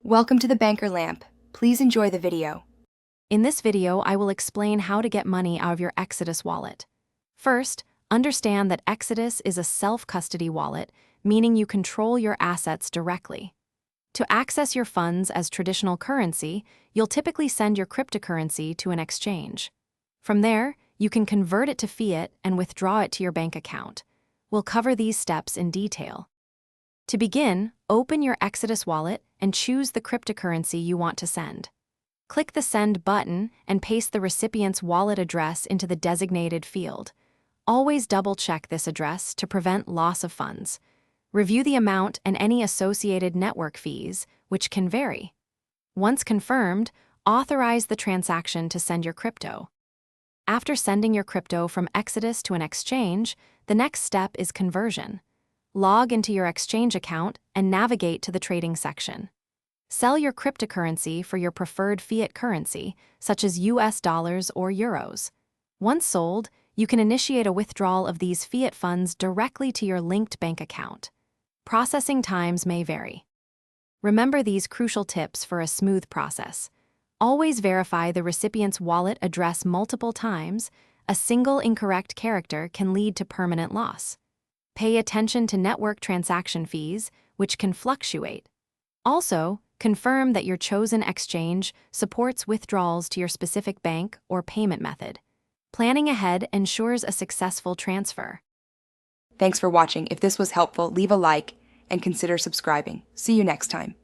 Welcome to the Banker Lamp. Please enjoy the video. In this video, I will explain how to get money out of your Exodus wallet. First, understand that Exodus is a self-custody wallet, meaning you control your assets directly. To access your funds as traditional currency, you'll typically send your cryptocurrency to an exchange. From there, you can convert it to fiat and withdraw it to your bank account. We'll cover these steps in detail. To begin, open your Exodus wallet and choose the cryptocurrency you want to send. Click the Send button and paste the recipient's wallet address into the designated field. Always double-check this address to prevent loss of funds. Review the amount and any associated network fees, which can vary. Once confirmed, authorize the transaction to send your crypto. After sending your crypto from Exodus to an exchange, the next step is conversion. Log into your exchange account and navigate to the trading section. Sell your cryptocurrency for your preferred fiat currency, such as US dollars or euros. Once sold, you can initiate a withdrawal of these fiat funds directly to your linked bank account. Processing times may vary. Remember these crucial tips for a smooth process. Always verify the recipient's wallet address multiple times. A single incorrect character can lead to permanent loss. Pay attention to network transaction fees, which can fluctuate. Also, confirm that your chosen exchange supports withdrawals to your specific bank or payment method. Planning ahead ensures a successful transfer. Thanks for watching. If this was helpful, leave a like and consider subscribing. See you next time.